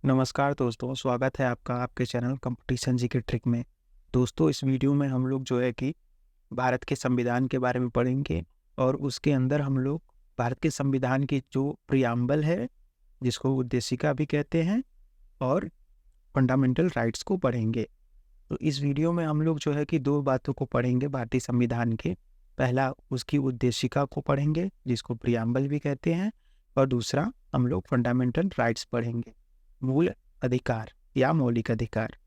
नमस्कार दोस्तों, स्वागत है आपका आपके चैनल कंपटीशन जी के ट्रिक में। दोस्तों, इस वीडियो में हम लोग जो है कि भारत के संविधान के बारे में पढ़ेंगे और उसके अंदर हम लोग भारत के संविधान की जो प्रियम्बल है, जिसको उद्देशिका भी कहते हैं, और फंडामेंटल राइट्स को पढ़ेंगे। तो इस वीडियो में हम लोग जो है कि 2 बातों को पढ़ेंगे भारतीय संविधान के। पहला उसकी उद्देशिका को पढ़ेंगे, जिसको प्रियम्बल भी कहते हैं, और दूसरा हम लोग फंडामेंटल राइट्स पढ़ेंगे, मूल अधिकार या मौलिक अधिकार।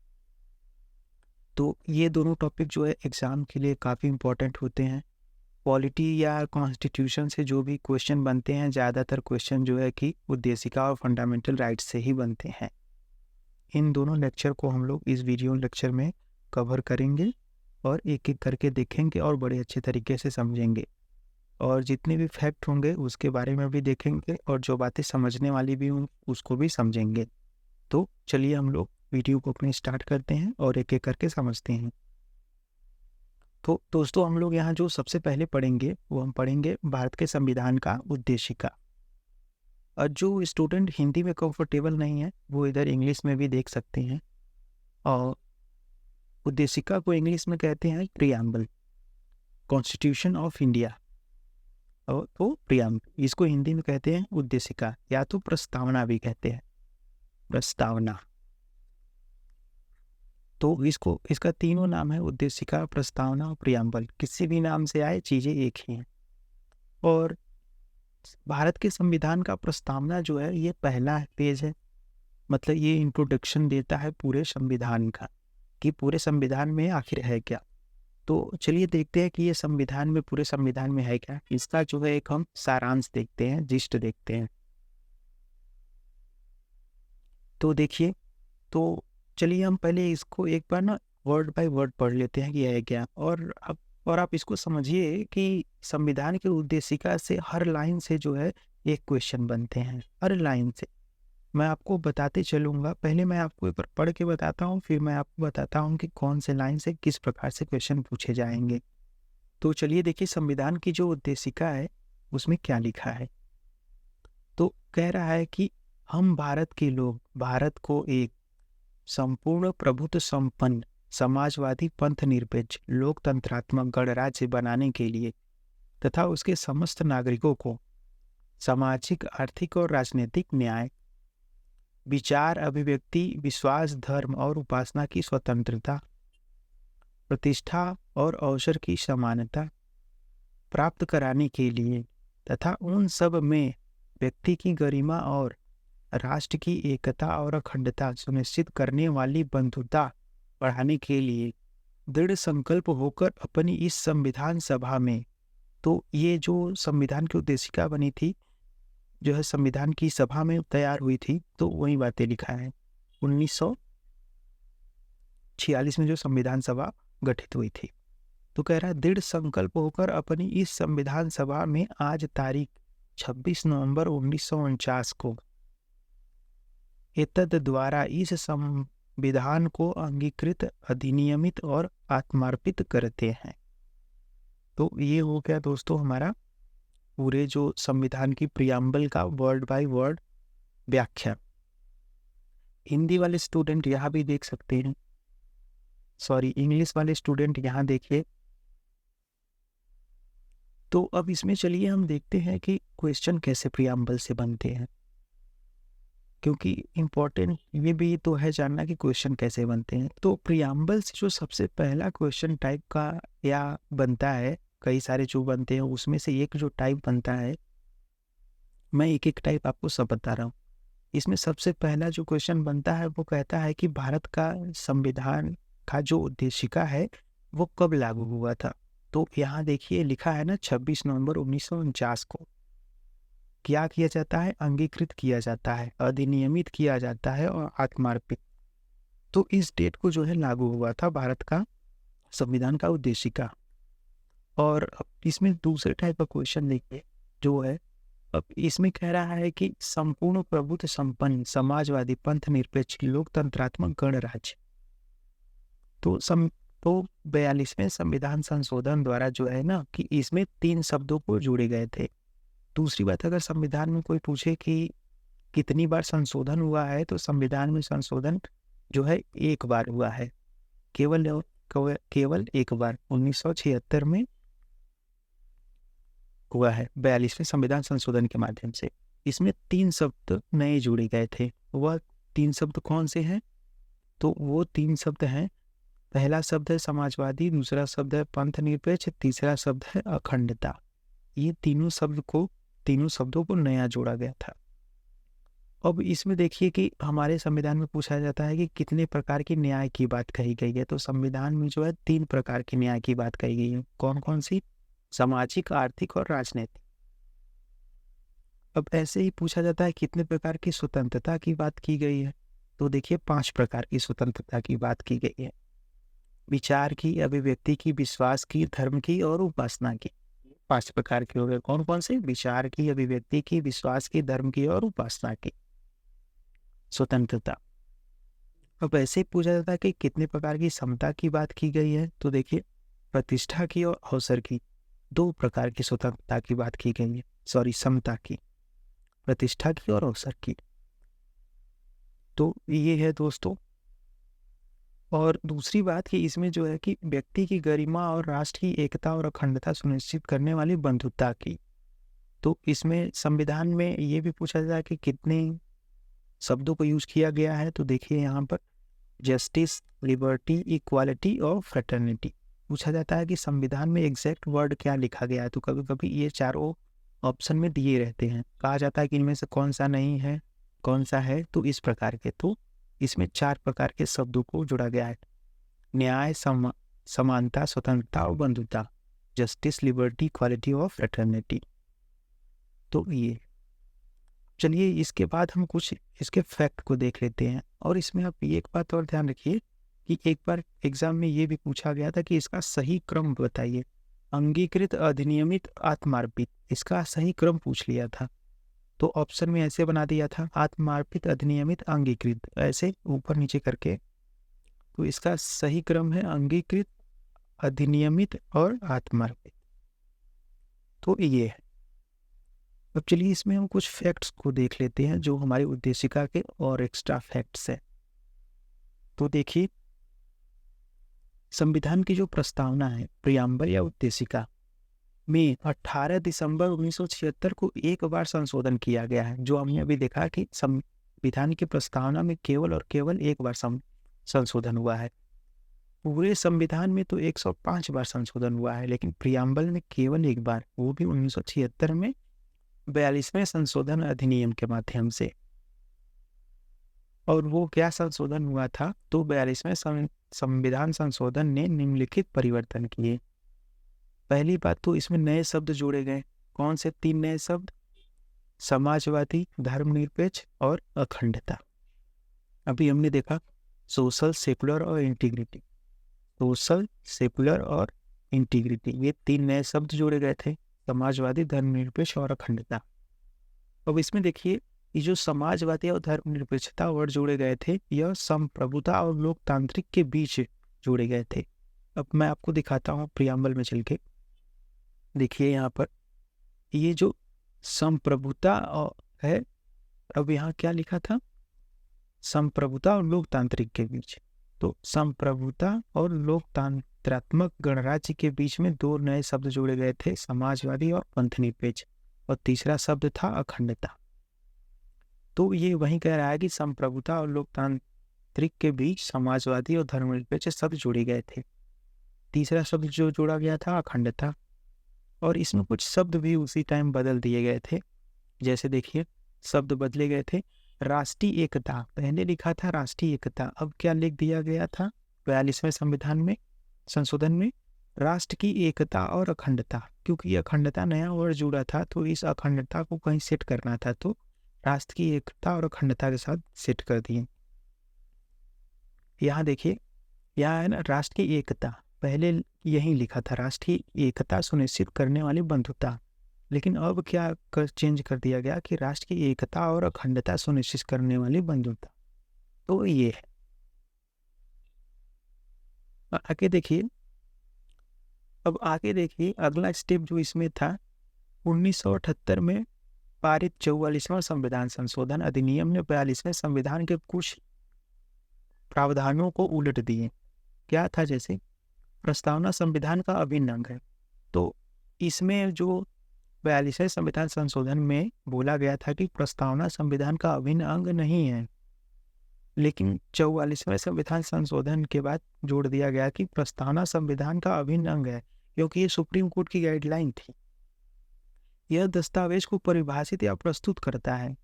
तो ये दोनों टॉपिक जो है एग्जाम के लिए काफ़ी इंपॉर्टेंट होते हैं। पॉलिटी या कॉन्स्टिट्यूशन से जो भी क्वेश्चन बनते हैं, ज़्यादातर क्वेश्चन जो है कि उद्देशिका और फंडामेंटल राइट्स से ही बनते हैं। इन दोनों लेक्चर को हम लोग इस वीडियो लेक्चर में कवर करेंगे और एक-एक करके देखेंगे और बड़े अच्छे तरीके से समझेंगे। और जितने भी फैक्ट होंगे उसके बारे में भी देखेंगे और जो बातें समझने वाली भी होंगी उसको भी समझेंगे। तो चलिए हम लोग वीडियो को अपने स्टार्ट करते हैं और एक-एक करके समझते हैं। तो दोस्तों, हम लोग यहाँ जो सबसे पहले पढ़ेंगे वो हम पढ़ेंगे भारत के संविधान का उद्देशिका। और जो स्टूडेंट हिंदी में कंफर्टेबल नहीं है वो इधर इंग्लिश में भी देख सकते हैं। और उद्देशिका को इंग्लिश में कहते हैं प्रियम्बल, कॉन्स्टिट्यूशन ऑफ इंडिया। और तो प्रियम्बल, इसको हिंदी में कहते हैं उद्देशिका या तो प्रस्तावना भी कहते हैं, प्रस्तावना। तो इसका तीनों नाम है, उद्देशिका, प्रस्तावना और प्रियम्बल। किसी भी नाम से आए, चीजें एक ही हैं। और भारत के संविधान का प्रस्तावना जो है ये पहला पेज है, मतलब ये इंट्रोडक्शन देता है पूरे संविधान का कि पूरे संविधान में आखिर है क्या। तो चलिए देखते हैं कि ये संविधान में, पूरे संविधान में है क्या। इसका जो है एक हम सारांश देखते हैं, जिस्ट देखते हैं। तो देखिए, तो चलिए हम पहले इसको एक बार ना वर्ड बाय वर्ड पढ़ लेते हैं कि है क्या। और आप इसको समझिए कि संविधान की उद्देशिका से हर लाइन से जो है एक क्वेश्चन बनते हैं, हर लाइन से। मैं आपको बताते चलूंगा, पहले मैं आपको एक बार पढ़ के बताता हूँ, फिर मैं आपको बताता हूँ कि कौन से लाइन से किस प्रकार से क्वेश्चन पूछे जाएंगे। तो चलिए देखिए, संविधान की जो उद्देशिका है उसमें क्या लिखा है। तो कह रहा है कि हम भारत के लोग भारत को एक संपूर्ण प्रभुत्व संपन्न समाजवादी पंथ निरपेक्ष लोकतंत्रात्मक गणराज्य बनाने के लिए तथा उसके समस्त नागरिकों को सामाजिक, आर्थिक और राजनीतिक न्याय, विचार, अभिव्यक्ति, विश्वास, धर्म और उपासना की स्वतंत्रता, प्रतिष्ठा और अवसर की समानता प्राप्त कराने के लिए तथा उन सब में व्यक्ति की गरिमा और राष्ट्र की एकता और अखंडता सुनिश्चित करने वाली बंधुता बढ़ाने के लिए दृढ़ संकल्प होकर अपनी इस संविधान सभा में। तो ये जो संविधान की उद्देशिका बनी थी, जो है संविधान की सभा में तैयार हुई थी, तो वही बातें लिखा है। 1946 में जो संविधान सभा गठित हुई थी। तो कह रहा है दृढ़ संकल्प होकर अपनी इस संविधान सभा में आज तारीख 26 नवंबर 1949 को एतद द्वारा इस संविधान को अंगीकृत, अधिनियमित और आत्मार्पित करते हैं। तो ये हो गया दोस्तों हमारा पूरे जो संविधान की प्रियम्बल का वर्ड बाय वर्ड व्याख्या। हिंदी वाले स्टूडेंट यहाँ भी देख सकते हैं, सॉरी इंग्लिश वाले स्टूडेंट यहाँ देखिए। तो अब इसमें चलिए हम देखते हैं कि क्वेश्चन कैसे प्रियम्बल से बनते हैं, क्योंकि इम्पोर्टेंट ये भी तो है जानना कि क्वेश्चन कैसे बनते हैं। तो प्रियम्बल से जो सबसे पहला क्वेश्चन टाइप का या बनता है, कई सारे जो बनते हैं उसमें से एक जो टाइप बनता है, मैं एक एक टाइप आपको सब बता रहा हूँ। इसमें सबसे पहला जो क्वेश्चन बनता है वो कहता है कि भारत का संविधान का जो उद्देशिका है वो कब लागू हुआ था। तो यहाँ देखिए लिखा है ना 26 नवंबर 1949 को। क्या किया जाता है? अंगीकृत किया जाता है, अधिनियमित किया जाता है और आत्मार्पित। तो इस डेट को जो है लागू हुआ था भारत का संविधान का उद्देशिका। और अब इसमें दूसरे टाइप का क्वेश्चन देखिए जो है, अब इसमें कह रहा है कि संपूर्ण प्रभुत्व संपन्न समाजवादी पंथ निरपेक्ष लोकतंत्रात्मक गणराज्य। तो 42वें संविधान संशोधन द्वारा जो है ना कि इसमें 3 शब्दों को जोड़े गए थे। दूसरी बात, अगर संविधान में कोई पूछे कि कितनी बार संशोधन हुआ है, तो संविधान में संशोधन जो है एक बार हुआ है, केवल एक बार 1976 में हुआ है, 42वें संविधान संशोधन के माध्यम से। इसमें 3 शब्द नए जोड़े गए थे। वह 3 शब्द कौन से हैं? तो वो 3 शब्द हैं, पहला शब्द है समाजवादी, दूसरा शब्द है पंथ निरपेक्ष, तीसरा शब्द है अखंडता। ये तीनों शब्दों को नया जोड़ा गया था। अब इसमें देखिए कि हमारे संविधान में पूछा जाता है कि कितने प्रकार की न्याय की बात कही गई है। तो संविधान में जो है 3 प्रकार की न्याय की बात कही गई है। कौन कौन सी? सामाजिक, आर्थिक और राजनीतिक। अब ऐसे ही पूछा जाता है कितने प्रकार की स्वतंत्रता की बात की गई है। तो देखिए 5 प्रकार की स्वतंत्रता की बात की गई है। विचार की, अभिव्यक्ति की, विश्वास की, धर्म की और उपासना की। 5 प्रकार के हो गए। कौन कौन से? विचार की, अभिव्यक्ति की, विश्वास की, धर्म की और उपासना की स्वतंत्रता। अब ऐसे ही पूछा जाता है कि कितने प्रकार की समता की बात की गई है। तो देखिए प्रतिष्ठा की और अवसर की, 2 प्रकार की स्वतंत्रता की बात की गई है। समता की, प्रतिष्ठा की और अवसर की। तो ये है दोस्तों। और दूसरी बात कि इसमें जो है कि व्यक्ति की गरिमा और राष्ट्र की एकता और अखंडता सुनिश्चित करने वाली बंधुता की। तो इसमें संविधान में ये भी पूछा जाता है कि कितने शब्दों को यूज किया गया है। तो देखिए यहाँ पर जस्टिस, लिबर्टी, इक्वालिटी और फ्रेटर्निटी पूछा जाता है कि संविधान में एग्जैक्ट वर्ड क्या लिखा गया है। तो कभी कभी ये चारों ऑप्शन में दिए रहते हैं, कहा जाता है कि इनमें से कौन सा नहीं है, कौन सा है। तो इस प्रकार के, तो इसमें 4 प्रकार के शब्दों को जोड़ा गया है। न्याय, समानता, स्वतंत्रता और बंधुता। जस्टिस, लिबर्टी, इक्वालिटी और फ्रेटर्निटी। तो ये चलिए इसके बाद हम कुछ इसके फैक्ट को देख लेते हैं। और इसमें आप एक बात और ध्यान रखिए कि एक बार एग्जाम में ये भी पूछा गया था कि इसका सही क्रम बताइए। अंगीकृत, अधिनियमित, आत्मार्पित, इसका सही क्रम पूछ लिया था। तो ऑप्शन में ऐसे बना दिया था, आत्मार्पित, अधिनियमित, अंगीकृत, ऐसे ऊपर नीचे करके। तो इसका सही क्रम है अंगीकृत, अधिनियमित और आत्मार्पित। तो ये है। अब चलिए इसमें हम कुछ फैक्ट्स को देख लेते हैं जो हमारी उद्देशिका के और एक्स्ट्रा फैक्ट्स है। तो देखिए संविधान की जो प्रस्तावना है, प्रियम्बल या उद्देशिका में 18 दिसंबर 1976 को एक बार संशोधन किया गया है। जो हमने अभी देखा कि संविधान की प्रस्तावना में केवल और केवल एक बार संशोधन हुआ है। पूरे संविधान में तो 105 बार संशोधन हुआ है, लेकिन प्रियम्बल में केवल एक बार, वो भी 1976 में 42वें संशोधन अधिनियम के माध्यम से। और वो क्या संशोधन हुआ था? तो 42वें संविधान संशोधन ने निम्नलिखित परिवर्तन किए। पहली बात तो इसमें नए शब्द जोड़े गए। कौन से 3 नए शब्द? समाजवादी, धर्मनिरपेक्ष और अखंडता। अभी हमने देखा सोशल, सेकुलर और इंटीग्रिटी। सोशल, सेकुलर और इंटीग्रिटी, ये 3 नए शब्द जोड़े गए थे, समाजवादी, धर्मनिरपेक्ष और अखंडता। अब इसमें देखिए ये जो समाजवादी और धर्मनिरपेक्षता वर्ड जोड़े गए थे, यह संप्रभुता और लोकतांत्रिक के बीच जोड़े गए थे। अब मैं आपको दिखाता हूँ प्रियम्बल में चल के। देखिए यहाँ पर ये जो संप्रभुता है, अब यहाँ क्या लिखा था? संप्रभुता और लोकतांत्रिक के बीच। तो संप्रभुता और लोकतंत्रात्मक गणराज्य के बीच में 2 नए शब्द जोड़े गए थे, समाजवादी और पंथनिरपेक्ष, और तीसरा शब्द था अखंडता। तो ये वहीं कह रहा है कि संप्रभुता और लोकतांत्रिक के बीच समाजवादी और धर्मनिरपेक्ष शब्द जोड़े गए थे। तीसरा शब्द जो जोड़ा गया था अखंडता। और इसमें कुछ शब्द भी उसी टाइम बदल दिए गए थे। जैसे देखिए शब्द बदले गए थे। राष्ट्रीय एकता, पहले लिखा था राष्ट्रीय एकता, अब क्या लिख दिया गया था 42वें संविधान में संशोधन में? राष्ट्र की एकता और अखंडता। क्योंकि अखंडता नया वर्ड जुड़ा था, तो इस अखंडता को कहीं सेट करना था, तो राष्ट्र की एकता और अखंडता के साथ सेट कर दिए। यहाँ देखिए, यहाँ है ना राष्ट्र की एकता, पहले यही लिखा था राष्ट्रीय एकता सुनिश्चित करने वाली बंधुता, लेकिन अब क्या चेंज कर दिया गया कि राष्ट्र की एकता और अखंडता सुनिश्चित करने वाली बंधुता। तो ये है। आगे देखिए, अब आगे देखिए अगला स्टेप जो इसमें था 1978 में पारित 44वां संविधान संशोधन अधिनियम ने 42वें संविधान के कुछ प्रावधानों को उलट दिए। क्या था? जैसे प्रस्तावना संविधान का अभिन्न अंग है। तो इसमें जो 42वें संविधान संशोधन में बोला गया था कि प्रस्तावना संविधान का अभिन्न अंग नहीं है, लेकिन 44वें संविधान संशोधन के बाद जोड़ दिया गया कि प्रस्तावना संविधान का अभिन्न अंग है, क्योंकि ये सुप्रीम कोर्ट की गाइडलाइन थी। यह दस्तावेज को परिभाषित या प्रस्तुत करता है,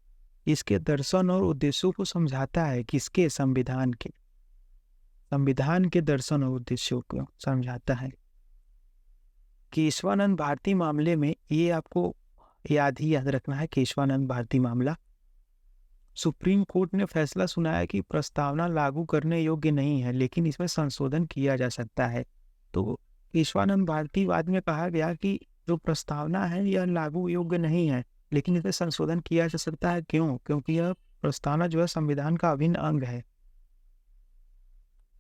इसके दर्शन और उद्देश्यों को समझाता है। किसके? संविधान के दर्शन और उद्देश्यों को समझाता है। केशवानंद भारती मामले में ये आपको याद रखना है। केशवानंद भारती मामला, सुप्रीम कोर्ट ने फैसला सुनाया कि प्रस्तावना लागू करने योग्य नहीं है, लेकिन इसमें संशोधन किया जा सकता है। तो केशवानंद भारती वाद में कहा गया कि जो प्रस्तावना है यह लागू योग्य नहीं है, लेकिन इसमें संशोधन किया जा सकता है। क्यों? क्योंकि यह प्रस्तावना जो है संविधान का अभिन्न अंग है।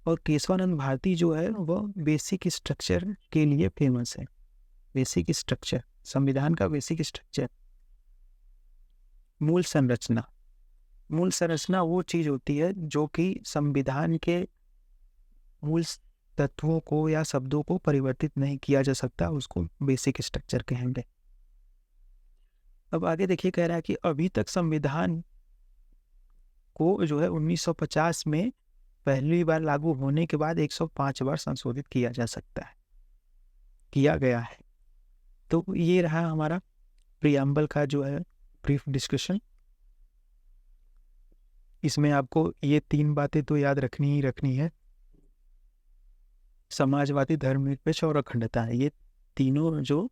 और केशवानंद भारती जो है वह बेसिक स्ट्रक्चर के लिए फेमस है। बेसिक स्ट्रक्चर, संविधान का बेसिक स्ट्रक्चर। मूल संरचना वो चीज होती है जो कि संविधान के मूल तत्वों को या शब्दों को परिवर्तित नहीं किया जा सकता, उसको बेसिक स्ट्रक्चर कहेंगे। अब आगे देखिए, कह रहा है कि अभी तक संविधान को जो है 1950 में पहली बार लागू होने के बाद 105 बार संशोधित किया जा सकता है, किया गया है। तो ये रहा हमारा प्रियम्बल का जो है ब्रीफ डिस्कशन। इसमें आपको ये 3 बातें तो याद रखनी है। समाजवादी, धर्मनिरपेक्ष और अखंडता है, ये तीनों जो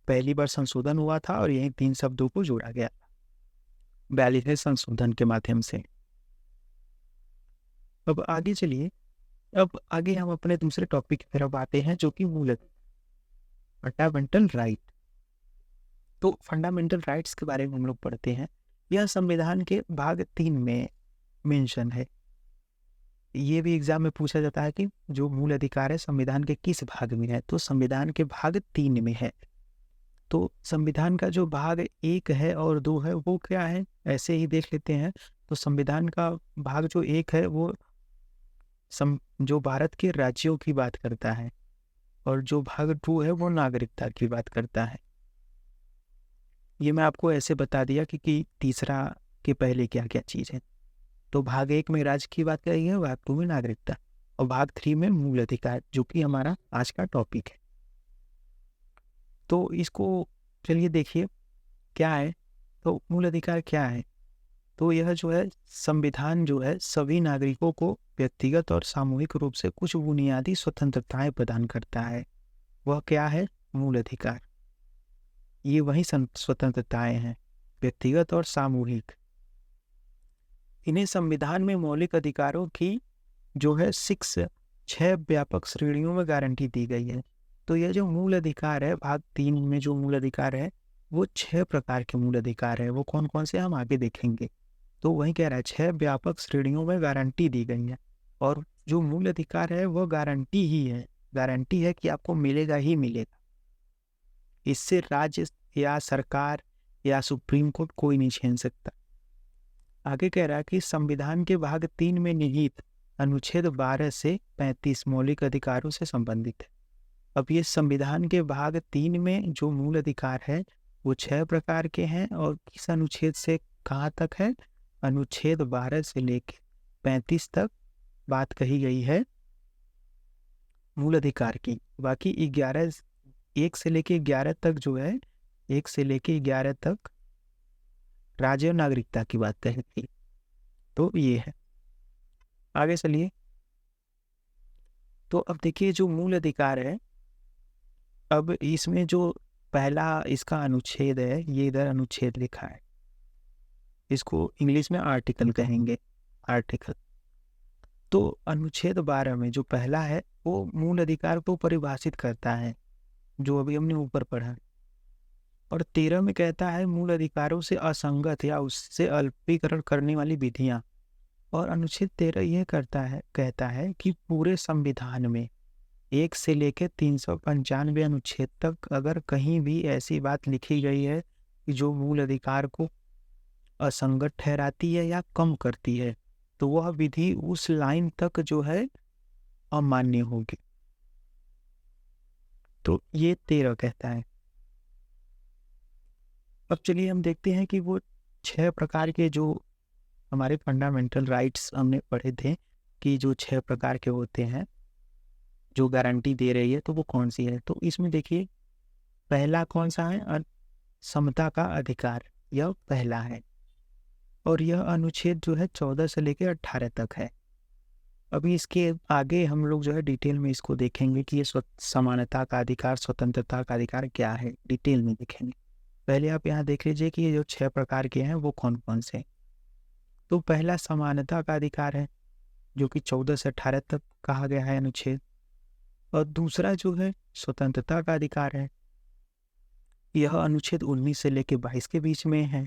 पहली बार संशोधन हुआ था और यही 3 शब्दों को जोड़ा गया 42वें संशोधन के माध्यम से। अब आगे चलिए, अब आगे हम अपने दूसरे टॉपिक की तरफ आते हैं, जो कि मूलतः फंडामेंटल राइट। तो फंडामेंटल राइट्स के बारे में हम लोग पढ़ते हैं। यह संविधान के भाग 3 में मेंशन है। ये भी एग्जाम में पूछा जाता है कि जो मूल अधिकार है संविधान के किस भाग में है, तो संविधान के भाग 3 में है। तो संविधान का जो भाग 1 है और 2 है वो क्या है, ऐसे ही देख लेते हैं। तो संविधान का भाग जो 1 है वो जो भारत के राज्यों की बात करता है, और जो भाग 2 है वो नागरिकता की बात करता है। ये मैं आपको ऐसे बता दिया कि तीसरा के पहले क्या क्या चीज़ है। तो भाग 1 में राज्य की बात करी है, भाग 2 में नागरिकता, और भाग 3 में मूल अधिकार, जो कि हमारा आज का टॉपिक है। तो इसको चलिए देखिए क्या है। तो मूल अधिकार क्या है? तो यह जो है संविधान जो है सभी नागरिकों को व्यक्तिगत और सामूहिक रूप से कुछ बुनियादी स्वतंत्रताएं प्रदान करता है। वह क्या है? मूल अधिकार। ये वही स्वतंत्रताएं हैं, व्यक्तिगत और सामूहिक। इन्हें संविधान में मौलिक अधिकारों की जो है 6 व्यापक श्रेणियों में गारंटी दी गई है। तो यह जो मूल अधिकार है, भाग 3 में जो मूल अधिकार है वो 6 प्रकार के मूल अधिकार है। वो कौन कौन से हम आगे देखेंगे। तो वही कह रहा है 6 व्यापक श्रेणियों में गारंटी दी गई है, और जो मूल अधिकार है वो गारंटी ही है, गारंटी है कि आपको मिलेगा ही मिलेगा। इससे राज्य या सरकार या सुप्रीम कोर्ट कोई नहीं छीन सकता। आगे कह रहा है कि संविधान के भाग 3 में निहित अनुच्छेद 12 से 35 मौलिक अधिकारों से संबंधित है। अब ये संविधान के भाग 3 में जो मूल अधिकार है वो 6 प्रकार के हैं, और किस अनुच्छेद से कहाँ तक है? अनुच्छेद 12 से लेकर 35 तक बात कही गई है मूल अधिकार की। बाकी 1 से लेकर 11 तक जो है, 1 से लेकर 11 तक राज्य और नागरिकता की बात कही थी। तो ये है। आगे चलिए। तो अब देखिए जो मूल अधिकार है, अब इसमें जो पहला इसका अनुच्छेद है, ये इधर अनुच्छेद लिखा है, इसको इंग्लिश में आर्टिकल कहेंगे, आर्टिकल। तो अनुच्छेद 12 में जो पहला है वो मूल अधिकार को परिभाषित करता है, जो अभी हमने ऊपर पढ़ा। और 13 में कहता है मूल अधिकारों से असंगत या उससे अल्पीकरण करने वाली विधियां। और अनुच्छेद 13 यह कहता है कि पूरे संविधान में 1 से लेकर 395 अनुच्छेद तक अगर कहीं भी ऐसी बात लिखी गई है जो मूल अधिकार को असंगत ठहराती है या कम करती है, तो वह विधि उस लाइन तक जो है अमान्य होगी। तो ये 13 कहता है। अब चलिए हम देखते हैं कि वो 6 प्रकार के जो हमारे फंडामेंटल राइट्स हमने पढ़े थे कि जो 6 प्रकार के होते हैं, जो गारंटी दे रही है, तो वो कौन सी है। तो इसमें देखिए पहला कौन सा है, समता का अधिकार, यह पहला है और यह अनुच्छेद जो है 14 से लेकर 18 तक है। अभी इसके आगे हम लोग जो है डिटेल में इसको देखेंगे कि ये समानता का अधिकार, स्वतंत्रता का अधिकार क्या है, डिटेल में देखेंगे। पहले आप यहाँ देख लीजिए कि ये जो 6 प्रकार के हैं वो कौन कौन से। तो पहला समानता का अधिकार है जो कि 14 से 18 तक कहा गया है अनुच्छेद, और दूसरा जो है स्वतंत्रता का अधिकार है, यह अनुच्छेद 19 से लेकर 22 के बीच में है।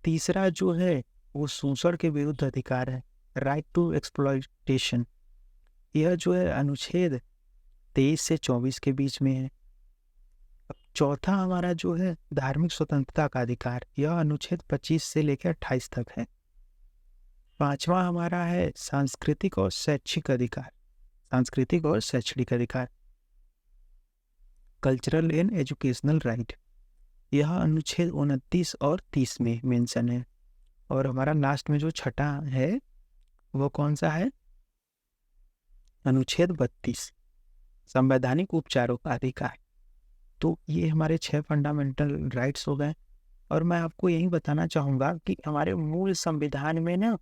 तीसरा जो है वो शोषण के विरुद्ध अधिकार है, राइट टू एक्सप्लॉयटेशन, यह जो है अनुच्छेद 23 से 24 के बीच में है। चौथा हमारा जो है धार्मिक स्वतंत्रता का अधिकार, यह अनुच्छेद 25 से लेकर 28 तक है। पांचवा हमारा है सांस्कृतिक और शैक्षिक अधिकार, सांस्कृतिक और शैक्षणिक अधिकार, कल्चरल एंड एजुकेशनल राइट, यह अनुच्छेद 29 और 30 में मेंशन है। और हमारा लास्ट में जो छठा है वो कौन सा है, अनुच्छेद 32, संवैधानिक उपचारों का अधिकार। तो ये हमारे 6 फंडामेंटल राइट्स हो गए। और मैं आपको यही बताना चाहूँगा कि हमारे मूल संविधान में ना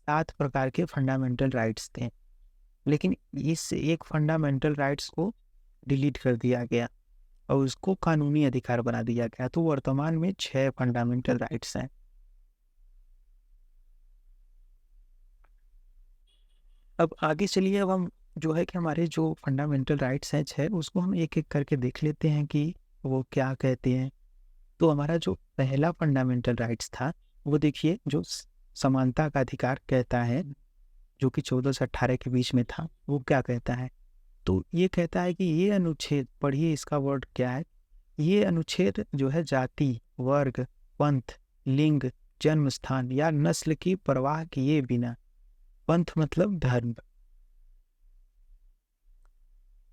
7 प्रकार के फंडामेंटल राइट्स थे, लेकिन इस एक फंडामेंटल राइट्स को डिलीट कर दिया गया और उसको कानूनी अधिकार बना दिया गया। तो वर्तमान में 6 फंडामेंटल राइट्स हैं। अब आगे चलिए, अब हम जो है कि हमारे जो फंडामेंटल राइट्स हैं 6, उसको हम एक एक करके देख लेते हैं कि वो क्या कहते हैं। तो हमारा जो पहला फंडामेंटल राइट्स था वो देखिए, जो समानता का अधिकार कहता है, जो कि 14 से 18 के बीच में था, वो क्या कहता है। तो ये कहता है कि ये अनुच्छेद, पढ़िए इसका वर्ड क्या है, ये अनुच्छेद जो है जाति, वर्ग, पंथ, लिंग, जन्म स्थान या नस्ल की परवाह किए बिना, पंथ मतलब धर्म,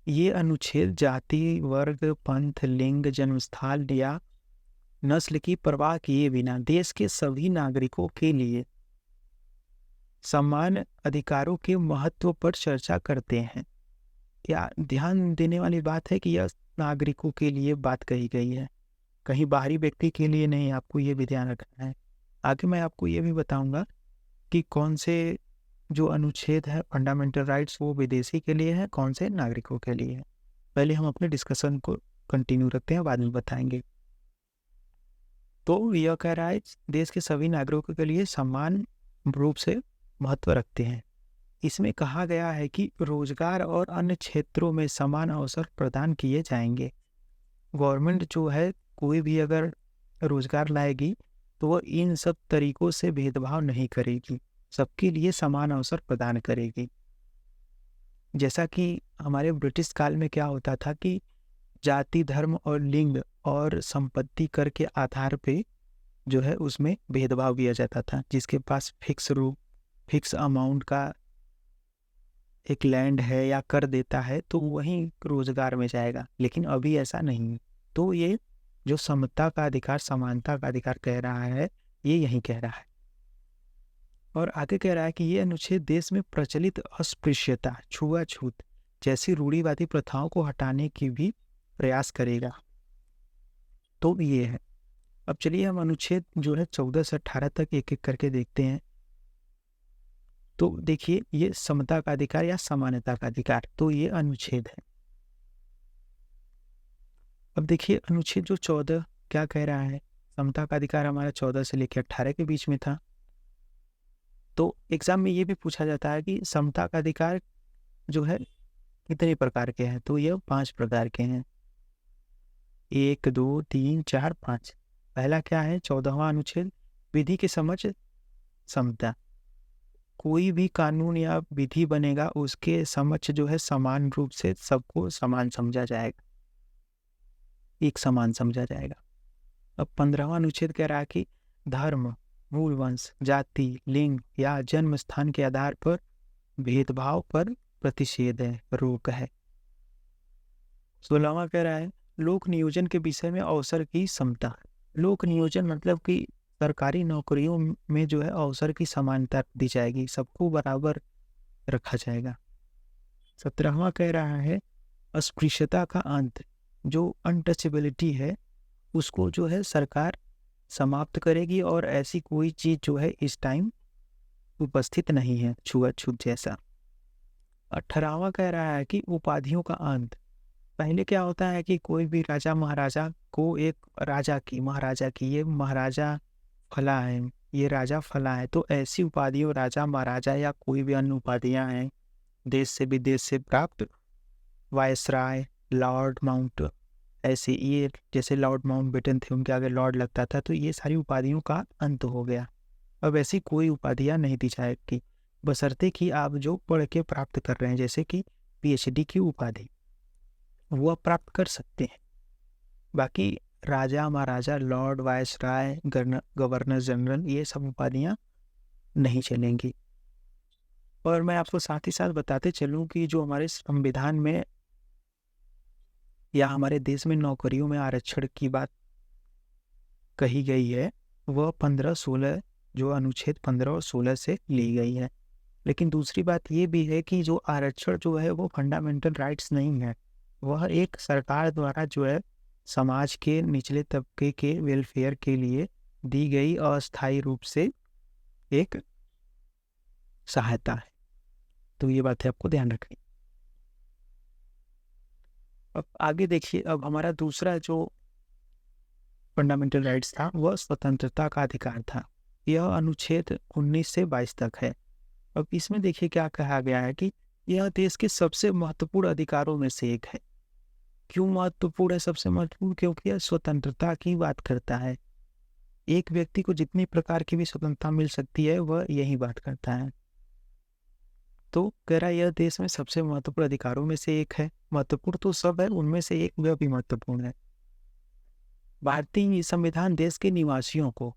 ये अनुच्छेद जाति, वर्ग, पंथ, लिंग, जन्मस्थल या नस्ल की परवाह किए बिना देश के सभी नागरिकों के लिए समान अधिकारों के महत्व पर चर्चा करते हैं। या ध्यान देने वाली बात है कि यह नागरिकों के लिए बात कही गई है, कहीं बाहरी व्यक्ति के लिए नहीं, आपको ये भी ध्यान रखना है। आगे मैं आपको ये भी बताऊंगा कि कौन से जो अनुच्छेद है फंडामेंटल राइट्स वो विदेशी के लिए है, कौन से नागरिकों के लिए है। पहले हम अपने डिस्कशन को कंटिन्यू रखते हैं, बाद में बताएंगे। तो यह कह रहा है देश के सभी नागरिकों के लिए समान रूप से महत्व रखते हैं। इसमें कहा गया है कि रोजगार और अन्य क्षेत्रों में समान अवसर प्रदान किए जाएंगे। गवर्नमेंट जो है कोई भी अगर रोजगार लाएगी तो वह इन सब तरीकों से भेदभाव नहीं करेगी, सबके लिए समान अवसर प्रदान करेगी। जैसा कि हमारे ब्रिटिश काल में क्या होता था कि जाति, धर्म और लिंग और संपत्ति कर के आधार पे जो है उसमें भेदभाव किया जाता था। जिसके पास फिक्स अमाउंट का एक लैंड है या कर देता है तो वहीं रोजगार में जाएगा, लेकिन अभी ऐसा नहीं है। तो ये जो समता का अधिकार, समानता का अधिकार कह रहा है, ये यही कह रहा है। और आगे कह रहा है कि ये अनुच्छेद देश में प्रचलित अस्पृश्यता, छुआछूत जैसी रूढ़िवादी प्रथाओं को हटाने की भी प्रयास करेगा। तो ये है। अब चलिए हम अनुच्छेद जो है 14 से 18 तक एक एक करके देखते हैं। तो देखिए, ये समता का अधिकार या समानता का अधिकार, तो ये अनुच्छेद है। अब देखिए अनुच्छेद जो 14 क्या कह रहा है, समता का अधिकार हमारा 14 से लेकर 18 के बीच में था। तो एग्जाम में ये भी पूछा जाता है कि समता का अधिकार जो है कितने प्रकार के हैं, तो ये 5 प्रकार के हैं, 1 2 3 4 5। पहला क्या है, 14वां अनुच्छेद, विधि के समक्ष समता, कोई भी कानून या विधि बनेगा उसके समक्ष जो है समान रूप से सबको समान समझा जाएगा, एक समान समझा जाएगा। अब 15वां अनुच्छेद कह रहा है कि धर्म, मूल वंश, जाति, लिंग या जन्म स्थान के आधार पर भेदभाव पर प्रतिषेध है, रोक है। 16वां कह रहा है लोक नियोजन के विषय में अवसर की समता। लोक नियोजन मतलब कि सरकारी नौकरियों में जो है अवसर की समानता दी जाएगी, सबको बराबर रखा जाएगा। 17वां कह रहा है अस्पृश्यता का अंत, जो अनटचेबिलिटी है उसको जो है सरकार समाप्त करेगी और ऐसी कोई चीज जो है इस टाइम उपस्थित नहीं है छुआछूत जैसा। 18वां कह रहा है कि उपाधियों का अंत। पहले क्या होता है कि कोई भी राजा महाराजा को एक राजा की, महाराजा की, ये महाराजा फला है, ये राजा फला है, तो ऐसी उपाधियों राजा महाराजा या कोई भी अन्य उपाधियां हैं देश से विदेश से प्राप्त, वायसराय, लॉर्ड माउंट, ऐसे ये जैसे लॉर्ड माउंटबेटन थे उनके आगे लॉर्ड लगता था, तो ये सारी उपाधियों का अंत हो गया। अब ऐसी कोई उपाधियां नहीं दी जाएगी, बशर्ते कि आप जो पढ़ के प्राप्त कर रहे हैं, जैसे कि पीएचडी की उपाधि, वो आप प्राप्त कर सकते हैं। बाकी राजा महाराजा, लॉर्ड, वायसराय, गवर्नर जनरल, ये सब उपाधियां नहीं चलेंगी। और मैं आपको साथ ही साथ बताते चलूं कि जो हमारे संविधान में या हमारे देश में नौकरियों में आरक्षण की बात कही गई है, वह 15-16 जो अनुच्छेद 15 और 16 से ली गई है। लेकिन दूसरी बात ये भी है कि जो आरक्षण जो है वो फंडामेंटल राइट्स नहीं है, वह एक सरकार द्वारा जो है समाज के निचले तबके के वेलफेयर के लिए दी गई अस्थायी रूप से एक सहायता है। तो ये बात है, आपको ध्यान रखनी। अब आगे देखिए, अब हमारा दूसरा जो फंडामेंटल राइट्स था वह स्वतंत्रता का अधिकार था। यह अनुच्छेद 19 से 22 तक है। अब इसमें देखिए क्या कहा गया है कि यह देश के सबसे महत्वपूर्ण अधिकारों में से एक है। क्यों महत्वपूर्ण है? सबसे महत्वपूर्ण क्योंकि यह स्वतंत्रता की बात करता है। एक व्यक्ति को जितनी प्रकार की भी स्वतंत्रता मिल सकती है, वह यही बात करता है। तो कह रहा है यह देश में सबसे महत्वपूर्ण अधिकारों में से एक है। महत्वपूर्ण तो सब है, उनमें से एक वह भी महत्वपूर्ण है। भारतीय संविधान देश के निवासियों को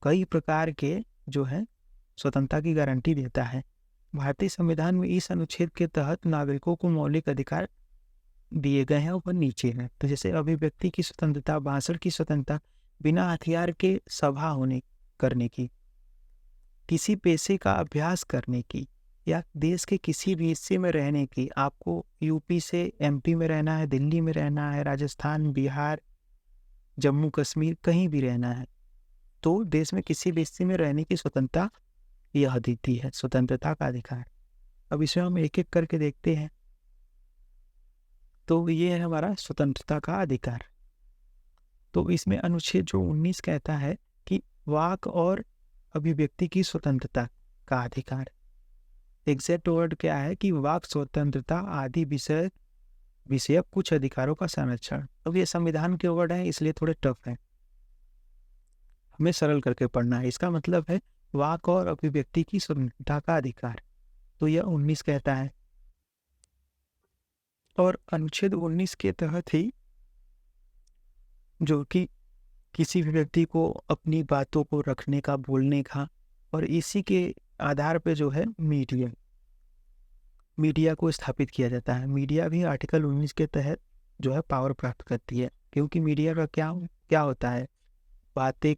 कई प्रकार के जो है स्वतंत्रता की गारंटी देता है। भारतीय संविधान में इस अनुच्छेद के तहत नागरिकों को मौलिक अधिकार दिए गए हैं, ऊपर नीचे हैं। तो जैसे अभिव्यक्ति की स्वतंत्रता, भाषण की स्वतंत्रता, बिना हथियार के सभा होने करने की, किसी पेशे का अभ्यास करने की, या देश के किसी भी हिस्से में रहने की। आपको यूपी से एमपी में रहना है, दिल्ली में रहना है, राजस्थान, बिहार, जम्मू कश्मीर, कहीं भी रहना है, तो देश में किसी भी हिस्से में रहने की स्वतंत्रता यह देती है, स्वतंत्रता का अधिकार। अब इसमें हम एक एक करके देखते हैं। तो ये है हमारा स्वतंत्रता का अधिकार। तो इसमें अनुच्छेद जो 19 कहता है कि वाक और अभिव्यक्ति की स्वतंत्रता का अधिकार। एग्जैक्ट वर्ड क्या है कि वाक स्वतंत्रता आदि विषयक कुछ अधिकारों का संरक्षण। अब ये संविधान के वर्ड है, इसलिए थोड़े टफ है, हमें सरल करके पढ़ना है। इसका मतलब है वाक और अभिव्यक्ति की स्वतंत्रता का अधिकार। तो यह 19 कहता है। और अनुच्छेद 19 के तहत ही जो कि किसी भी व्यक्ति को अपनी बातों को रखने का, बोलने का, और इसी के आधार पे जो है मीडिया को स्थापित किया जाता है। मीडिया भी आर्टिकल 19 के तहत जो है पावर प्राप्त करती है, क्योंकि मीडिया का क्या होता है, बातें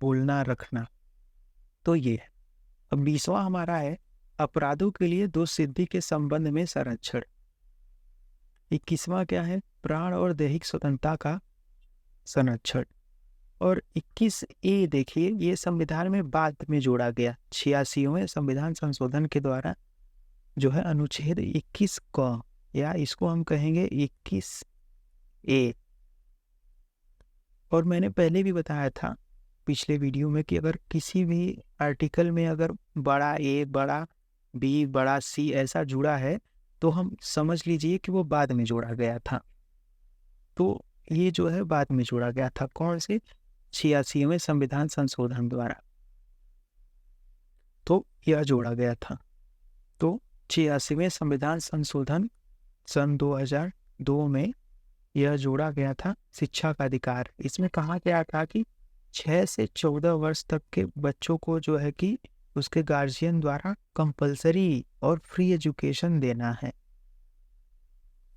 बोलना, रखना। तो ये है। अब 20वां हमारा है अपराधों के लिए दोष सिद्धि के संबंध में संरक्षण। 21वां क्या है, प्राण और दैहिक स्वतंत्रता का संरक्षण। और 21A देखिए, ये संविधान में बाद में जोड़ा गया 86वें संविधान संशोधन के द्वारा जो है अनुच्छेद 21 क, या इसको हम कहेंगे 21A। और मैंने पहले भी बताया था पिछले वीडियो में कि अगर किसी भी आर्टिकल में अगर बड़ा A, बड़ा B, बड़ा C ऐसा जुड़ा है, तो हम समझ लीजिए कि वो बाद में जोड़ा गया था। तो ये जो है बाद में जोड़ा गया था, कौन से, 86वें संविधान संशोधन द्वारा, तो यह जोड़ा गया था। तो 86वें संविधान संशोधन सन 2002 में यह जोड़ा गया था शिक्षा का अधिकार। इसमें कहा गया था कि 6 से 14 वर्ष तक के बच्चों को जो है कि उसके गार्जियन द्वारा कंपल्सरी और फ्री एजुकेशन देना है।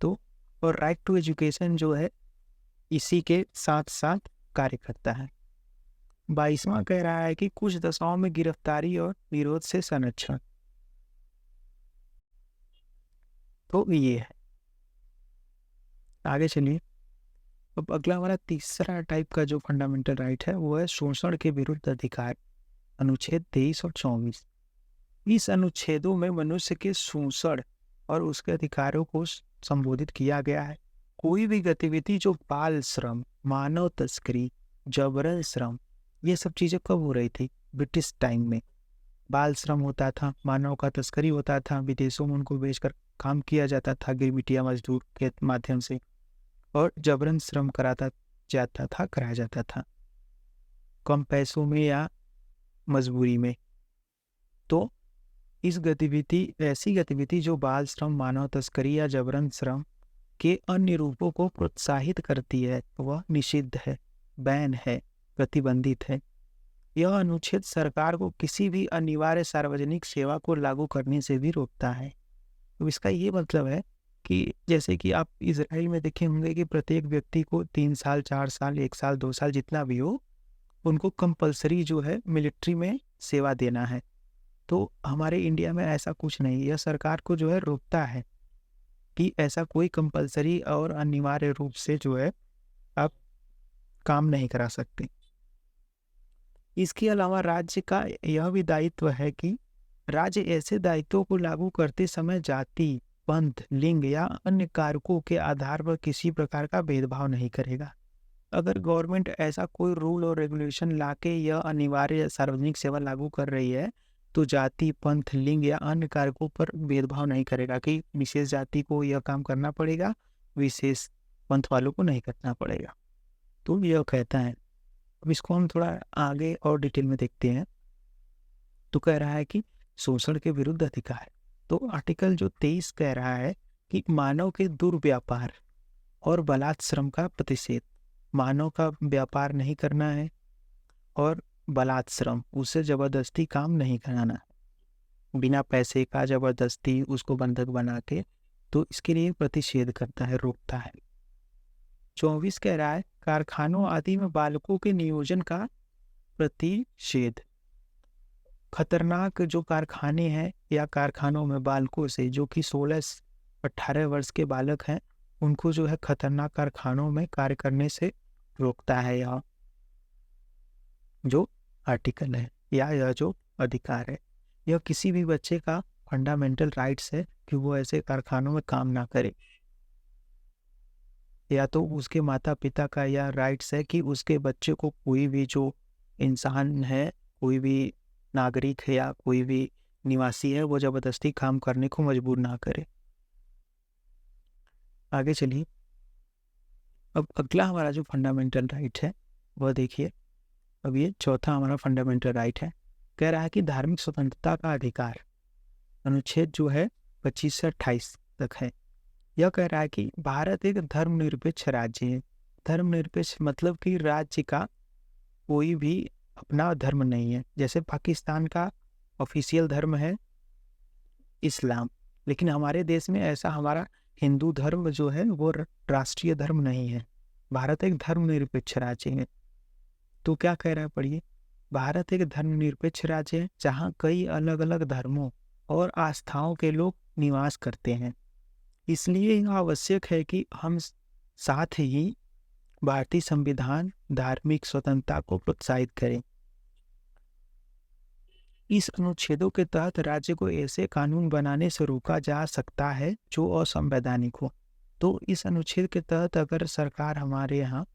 तो और राइट टू एजुकेशन जो है इसी के साथ-साथ कार्य करता है। 22वां कह रहा है कि कुछ दशाओं में गिरफ्तारी और विरोध से संरक्षण। तो ये है। आगे चलिए। अब अगला हमारा तीसरा टाइप का जो फंडामेंटल राइट है वो है शोषण के विरुद्ध अधिकार, अनुच्छेद 23 और 24। इस अनुच्छेदों में मनुष्य के शोषण और उसके अधिकारों को संबोधित किया गया है। कोई भी गतिविधि जो बाल श्रम, मानव तस्करी, जबरन श्रम, ये सब चीजें कब हो रही थी? ब्रिटिश टाइम में बाल श्रम होता था, मानव का तस्करी होता था, विदेशों में उनको बेचकर काम किया जाता था गिरमिटिया मजदूर के माध्यम से, और जबरन श्रम कराया जाता था कम पैसों में या मजबूरी में। तो ऐसी गतिविधि जो बाल श्रम, मानव तस्करी या जबरन श्रम के अन्य रूपों को प्रोत्साहित करती है वह निषिद्ध है, बैन है, प्रतिबंधित है। यह अनुच्छेद सरकार को किसी भी अनिवार्य सार्वजनिक सेवा को लागू करने से भी रोकता है। तो इसका ये मतलब है कि जैसे कि आप इजराइल में देखे होंगे कि प्रत्येक व्यक्ति को 3 साल, 4 साल, 1 साल, 2 साल जितना भी हो, उनको कंपल्सरी जो है मिलिट्री में सेवा देना है। तो हमारे इंडिया में ऐसा कुछ नहीं, यह सरकार को जो है रोकता है कि ऐसा कोई कंपल्सरी और अनिवार्य रूप से जो है आप काम नहीं करा सकते। इसके अलावा राज्य का यह भी दायित्व है कि राज्य ऐसे दायित्वों को लागू करते समय जाति, पंथ, लिंग या अन्य कारकों के आधार पर किसी प्रकार का भेदभाव नहीं करेगा। अगर गवर्नमेंट ऐसा कोई रूल और रेगुलेशन लाके यह अनिवार्य सार्वजनिक सेवा लागू कर रही है तो जाति, पंथ, लिंग या अन्य कारकों पर भेदभाव नहीं करेगा कि विशेष जाति को यह काम करना पड़ेगा, विशेष पंथ वालों को नहीं करना पड़ेगा। तो यह कहता है। अब इसको हम थोड़ा आगे और डिटेल में देखते हैं। तो कह रहा है कि शोषण के विरुद्ध अधिकार। तो आर्टिकल जो 23 कह रहा है कि मानव के दुर्व्यापार और बलात्श्रम का प्रतिषेध। मानव का व्यापार नहीं करना है और बलात्श्रम, उससे जबरदस्ती काम नहीं कराना, बिना पैसे का जबरदस्ती उसको बंधक बना के, तो इसके लिए प्रतिषेध करता है, रोकता है। 24 कह रहा है कारखानों आदि में बालकों के नियोजन का प्रतिषेध। खतरनाक जो कारखाने हैं या कारखानों में बालकों से, जो कि 16-18 वर्ष के बालक हैं, उनको जो है खतरनाक कारखानों में कार्य करने से रोकता है यह जो आर्टिकल है या यह जो अधिकार है। यह किसी भी बच्चे का फंडामेंटल राइट्स है कि वो ऐसे कारखानों में काम ना करे, या तो उसके माता पिता का यह राइट्स है कि उसके बच्चे को कोई भी जो इंसान है, कोई भी नागरिक है या कोई भी निवासी है, वो जबरदस्ती काम करने को मजबूर ना करे। आगे चलिए। अब अगला हमारा जो फंडामेंटल राइट है वह देखिए। अब ये चौथा हमारा फंडामेंटल राइट है। कह रहा है कि धार्मिक स्वतंत्रता का अधिकार, अनुच्छेद जो है 25 से 28 तक है। यह कह रहा है कि भारत एक धर्मनिरपेक्ष राज्य है। धर्मनिरपेक्ष मतलब कि राज्य का कोई भी अपना धर्म नहीं है। जैसे पाकिस्तान का ऑफिशियल धर्म है इस्लाम, लेकिन हमारे देश में ऐसा हमारा हिंदू धर्म जो है वो राष्ट्रीय धर्म नहीं है। भारत एक धर्मनिरपेक्ष राज्य है। तो क्या कह रहा है पढ़िए। भारत एक धर्मनिरपेक्ष राज्य है जहाँ कई अलग अलग धर्मों और आस्थाओं के लोग निवास करते हैं। इसलिए यह आवश्यक है कि हम साथ ही भारतीय संविधान धार्मिक स्वतंत्रता को प्रोत्साहित करें। इस अनुच्छेदों के तहत राज्य को ऐसे कानून बनाने से रोका जा सकता है जो असंवैधानिक हो। तो इस अनुच्छेद के तहत अगर सरकार हमारे यहाँ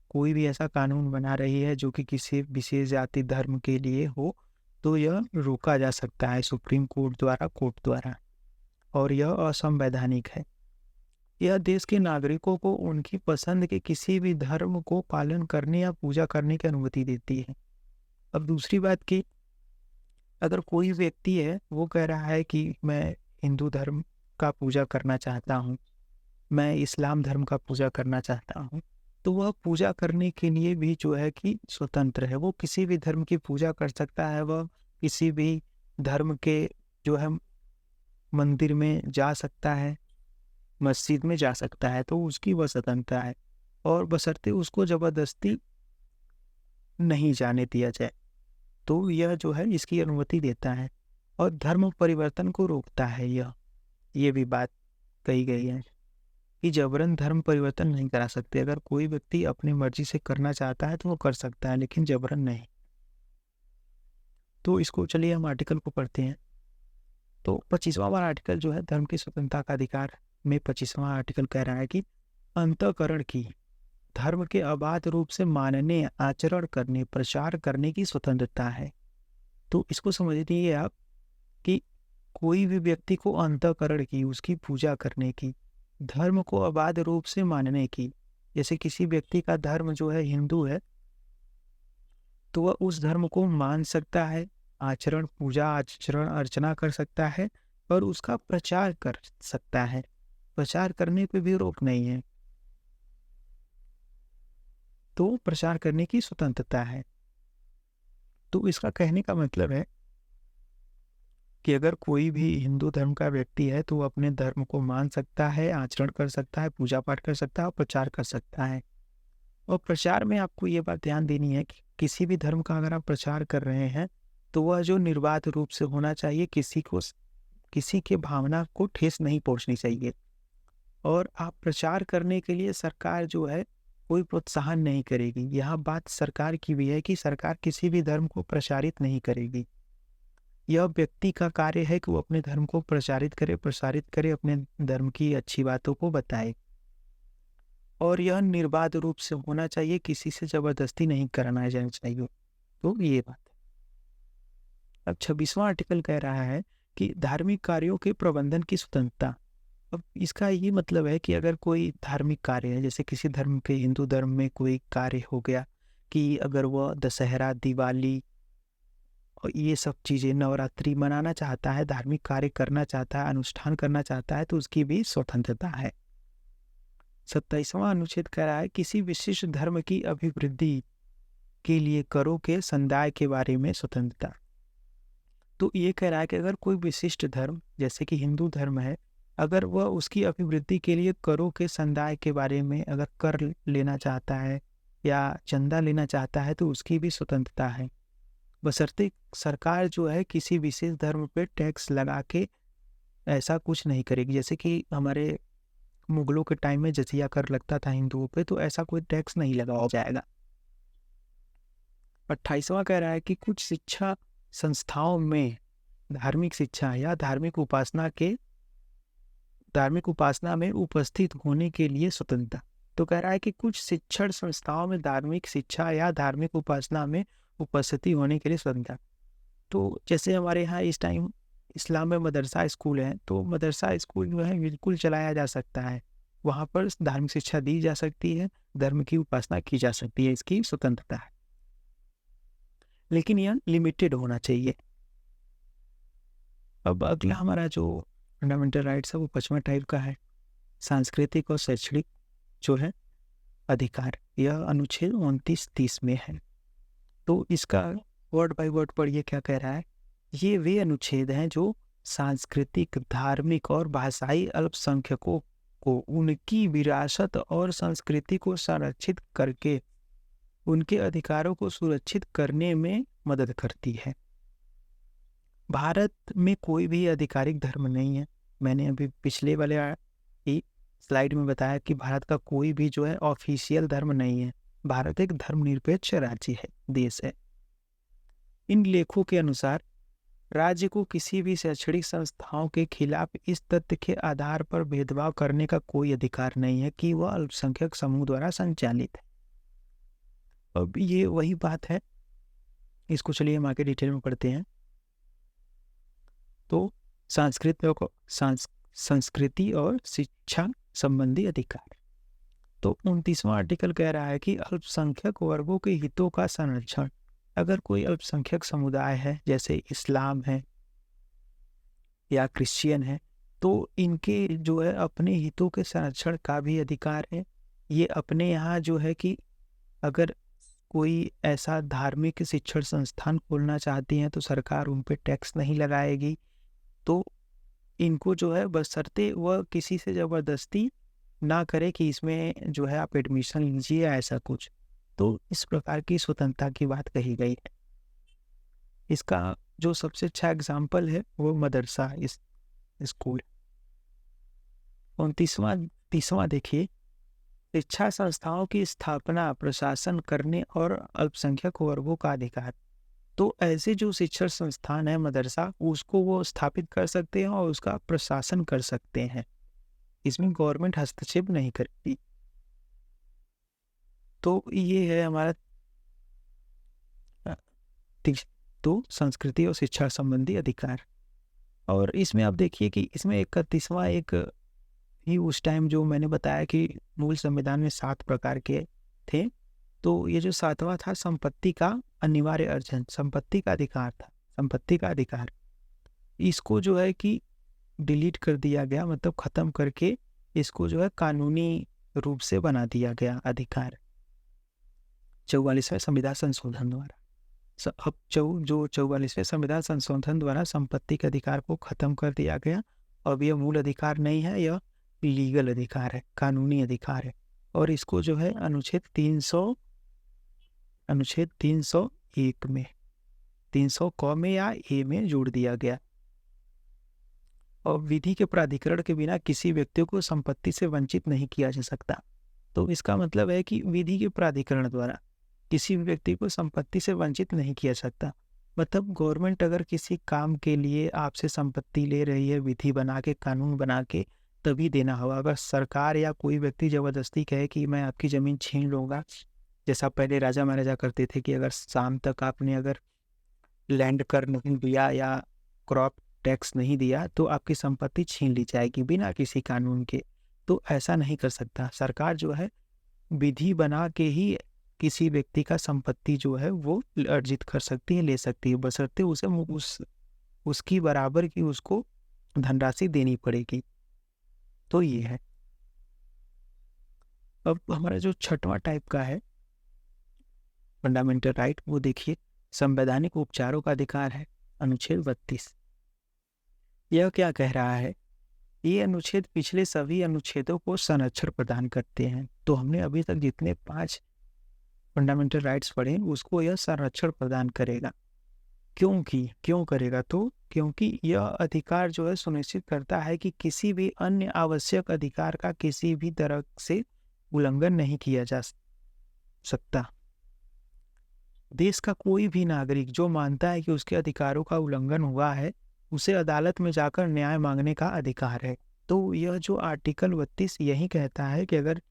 कोई भी ऐसा कानून बना रही है जो कि किसी विशेष जाति धर्म के लिए हो, तो यह रोका जा सकता है सुप्रीम कोर्ट द्वारा, और यह असंवैधानिक है। यह देश के नागरिकों को उनकी पसंद के किसी भी धर्म को पालन करने या पूजा करने की अनुमति देती है। अब दूसरी बात की, अगर कोई व्यक्ति है वो कह रहा है कि मैं हिंदू धर्म का पूजा करना चाहता हूँ, मैं इस्लाम धर्म का पूजा करना चाहता हूँ, तो वह पूजा करने के लिए भी जो है कि स्वतंत्र है। वो किसी भी धर्म की पूजा कर सकता है, वह किसी भी धर्म के जो है मंदिर में जा सकता है, मस्जिद में जा सकता है, तो उसकी वह स्वतंत्रता है और बशर्ते उसको ज़बरदस्ती नहीं जाने दिया जाए, तो यह जो है इसकी अनुमति देता है और धर्म परिवर्तन को रोकता है यह। ये भी बात कही गई है कि जबरन धर्म परिवर्तन नहीं करा सकते। अगर कोई व्यक्ति अपनी मर्जी से करना चाहता है तो वो कर सकता है, लेकिन जबरन नहीं। तो इसको चलिए हम आर्टिकल को पढ़ते हैं। तो 25वां वाला आर्टिकल जो है धर्म की स्वतंत्रता का अधिकार में 25वां आर्टिकल कह रहा है कि अंतःकरण की, धर्म के अबाध रूप से मानने, आचरण करने, प्रचार करने की स्वतंत्रता है। तो इसको समझिए आप कि कोई भी व्यक्ति को अंतःकरण की, उसकी पूजा करने की, धर्म को अबाध रूप से मानने की। जैसे किसी व्यक्ति का धर्म जो है हिंदू है, तो वह उस धर्म को मान सकता है, आचरण, पूजा आचरण अर्चना कर सकता है और उसका प्रचार कर सकता है। प्रचार करने पे भी रोक नहीं है, तो प्रचार करने की स्वतंत्रता है। तो इसका कहने का मतलब है कि अगर कोई भी हिंदू धर्म का व्यक्ति है तो वो अपने धर्म को मान सकता है, आचरण कर सकता है, पूजा पाठ कर सकता है और प्रचार कर सकता है। और प्रचार में आपको ये बात ध्यान देनी है कि किसी भी धर्म का अगर आप प्रचार कर रहे हैं तो वह जो निर्बाध रूप से होना चाहिए, किसी के भावना को ठेस नहीं पहुंचनी चाहिए। और आप प्रचार करने के लिए सरकार जो है कोई प्रोत्साहन नहीं करेगी। यहाँ बात सरकार की भी है कि सरकार किसी भी धर्म को प्रचारित नहीं करेगी। यह व्यक्ति का कार्य है कि वो अपने धर्म को प्रसारित करे, अपने धर्म की अच्छी बातों को बताए। और यह निर्बाध रूप से होना चाहिए, किसी से जबरदस्ती नहीं कराना जाना चाहिए। तो ये बात है। अब 26वां आर्टिकल कह रहा है कि धार्मिक कार्यों के प्रबंधन की स्वतंत्रता। अब इसका ये मतलब है कि अगर कोई धार्मिक कार्य है, जैसे किसी धर्म के, हिंदू धर्म में कोई कार्य हो गया कि अगर वह दशहरा, दिवाली और ये सब चीज़ें, नवरात्रि मनाना चाहता है, धार्मिक कार्य करना चाहता है, अनुष्ठान करना चाहता है, तो उसकी भी स्वतंत्रता है। 27वां अनुच्छेद कह रहा है किसी विशिष्ट धर्म की अभिवृद्धि के लिए करों के संदाय के बारे में स्वतंत्रता। तो ये कह रहा है कि अगर कोई विशिष्ट धर्म, जैसे कि हिंदू धर्म है, अगर वह उसकी अभिवृद्धि के लिए करों के संदाय के बारे में अगर कर लेना चाहता है या चंदा लेना चाहता है तो उसकी भी स्वतंत्रता है, बशर्ते सरकार जो है किसी विशेष धर्म पे टैक्स लगा के ऐसा कुछ नहीं करेगी। जैसे कि हमारे मुगलों के टाइम में जजिया कर लगता था हिंदुओं पे, तो ऐसा कोई टैक्स नहीं लगाया जाएगा। 28वां कह रहा है कि कुछ शिक्षा संस्थाओं में धार्मिक शिक्षा या धार्मिक उपासना में उपस्थित होने के लिए स्वतंत्रता। तो कह रहा है कि कुछ शिक्षण संस्थाओं में धार्मिक शिक्षा या धार्मिक उपासना में उपस्थिति होने के लिए स्वतंत्रता। तो जैसे हमारे यहाँ इस टाइम इस्लाम में मदरसा स्कूल है, तो मदरसा स्कूल जो है बिल्कुल चलाया जा सकता है, वहाँ पर धार्मिक शिक्षा दी जा सकती है, धर्म की उपासना की जा सकती है, इसकी स्वतंत्रता है, लेकिन यह लिमिटेड होना चाहिए। अब अगला हमारा जो फंडामेंटल राइट्स है वो 5वां टाइप का है, सांस्कृतिक और शैक्षणिक जो है अधिकार। यह अनुच्छेद 29-30 में है। तो इसका वर्ड बाय वर्ड पढ़िए क्या कह रहा है। ये वे अनुच्छेद हैं जो सांस्कृतिक, धार्मिक और भाषाई अल्पसंख्यकों को उनकी विरासत और संस्कृति को संरक्षित करके उनके अधिकारों को सुरक्षित करने में मदद करती है। भारत में कोई भी आधिकारिक धर्म नहीं है। मैंने अभी पिछले वाले स्लाइड में बताया कि भारत का कोई भी जो है ऑफिशियल धर्म नहीं है। भारत एक धर्मनिरपेक्ष राज्य है, देश है। इन लेखों के अनुसार राज्य को किसी भी शैक्षणिक संस्थाओं के खिलाफ इस तथ्य के आधार पर भेदभाव करने का कोई अधिकार नहीं है कि वह अल्पसंख्यक समूह द्वारा संचालित है। अब ये वही बात है, इसको चलिए हम आगे डिटेल में पढ़ते हैं। तो संस्कृति और शिक्षा संबंधी अधिकार। तो 29वां आर्टिकल कह रहा है कि अल्पसंख्यक वर्गों के हितों का संरक्षण। अगर कोई अल्पसंख्यक समुदाय है, जैसे इस्लाम है या क्रिश्चियन है, तो इनके जो है अपने हितों के संरक्षण का भी अधिकार है। ये अपने यहाँ जो है कि अगर कोई ऐसा धार्मिक शिक्षण संस्थान खोलना चाहती हैं तो सरकार उन पे टैक्स नहीं लगाएगी। तो इनको जो है बशर्ते वह किसी से ज़बरदस्ती ना करे कि इसमें जो है आप एडमिशन लीजिए या ऐसा कुछ। तो इस प्रकार की स्वतंत्रता की बात कही गई है। इसका जो सबसे अच्छा एग्ज़ाम्पल है वो मदरसा इस स्कूल। 30वां देखिए, शिक्षा संस्थाओं की स्थापना, प्रशासन करने और अल्पसंख्यक वर्गों का अधिकार। तो ऐसे जो शिक्षण संस्थान है मदरसा, उसको वो स्थापित कर सकते हैं और उसका प्रशासन कर सकते हैं। इसमें गवर्नमेंट हस्तक्षेप नहीं करती। तो ये है हमारा तो संस्कृति और शिक्षा संबंधी अधिकार। और इसमें आप देखिए कि इसमें 31वां एक ही उस टाइम जो मैंने बताया कि मूल संविधान में 7 प्रकार के थे, तो ये जो 7वां था संपत्ति का अनिवार्य अर्जन, संपत्ति का अधिकार था, संपत्ति का अधिकार। इसको जो है कि डिलीट कर दिया गया, मतलब खत्म करके इसको जो है कानूनी रूप से बना दिया गया अधिकार 44वें संविधान संशोधन द्वारा। अब जो 44वें संविधान संशोधन द्वारा संपत्ति के अधिकार को खत्म कर दिया गया। अब यह मूल अधिकार नहीं है, यह लीगल अधिकार है, कानूनी अधिकार है। और इसको जो है अनुच्छेद 301 में 300 क में या ए में जोड़ दिया गया। और विधि के प्राधिकरण के बिना किसी व्यक्ति को संपत्ति से वंचित नहीं किया जा सकता। तो इसका मतलब है कि विधि के प्राधिकरण द्वारा किसी भी व्यक्ति को संपत्ति से वंचित नहीं किया सकता। मतलब गवर्नमेंट अगर किसी काम के लिए आपसे संपत्ति ले रही है, विधि बना के, कानून बना के, तभी देना होगा। अगर सरकार या कोई व्यक्ति ज़बरदस्ती कहे कि मैं आपकी ज़मीन छीन लूँगा, जैसा पहले राजा महाराजा करते थे कि अगर शाम तक आपने अगर लैंड कर नहीं दिया या क्रॉप टैक्स नहीं दिया तो आपकी संपत्ति छीन ली जाएगी बिना किसी कानून के। तो ऐसा नहीं कर सकता। सरकार जो है विधि बना के ही किसी व्यक्ति का संपत्ति जो है वो अर्जित कर सकती है, ले सकती है, बशर्ते उसे उसकी बराबर की उसको धनराशि देनी पड़ेगी। तो ये है। अब हमारा जो 6वां टाइप का है फंडामेंटल राइट, वो देखिए संवैधानिक उपचारों का अधिकार है, अनुच्छेद 32। यह क्या कह रहा है? ये अनुच्छेद पिछले सभी अनुच्छेदों को संरक्षण प्रदान करते हैं। तो हमने अभी तक जितने 5 फंडामेंटल राइट्स पढ़े उसको यह संरक्षण प्रदान करेगा। क्यों करेगा? तो क्योंकि यह अधिकार जो है सुनिश्चित करता है कि किसी भी अन्य आवश्यक अधिकार का किसी भी तरह से उल्लंघन नहीं किया जा सकता। देश का कोई भी नागरिक जो मानता है कि उसके अधिकारों का उल्लंघन हुआ है, उसे अदालत में जाकर न्याय मांगने का अधिकार है। तो यह जो आर्टिकल 32 यही कहता है कि अगर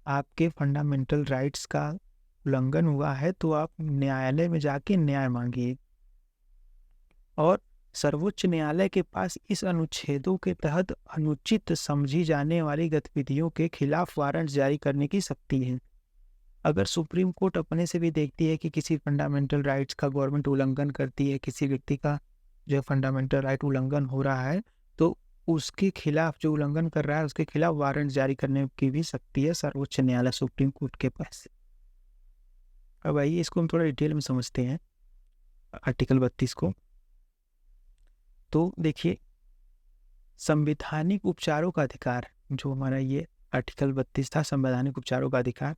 आपके फंडामेंटल राइट्स का उल्लंघन हुआ है तो आप न्यायालय में जाके न्याय मांगिए। और सर्वोच्च न्यायालय के पास इस अनुच्छेदों के तहत अनुचित समझी जाने वाली गतिविधियों के खिलाफ वारंट जारी करने की शक्ति है। अगर सुप्रीम कोर्ट अपने से भी देखती है कि किसी फंडामेंटल राइट्स का गवर्नमेंट उल्लंघन करती है, किसी व्यक्ति का जो फंडामेंटल राइट उल्लंघन हो रहा है, तो उसके खिलाफ, जो उल्लंघन कर रहा है उसके खिलाफ वारंट जारी करने की भी शक्ति है सर्वोच्च न्यायालय, सुप्रीम कोर्ट के पास। अब आइए इसको हम थोड़ा डिटेल में समझते हैं आर्टिकल 32 को। तो देखिए संवैधानिक उपचारों का अधिकार, जो हमारा ये आर्टिकल 32 था, संवैधानिक उपचारों का अधिकार।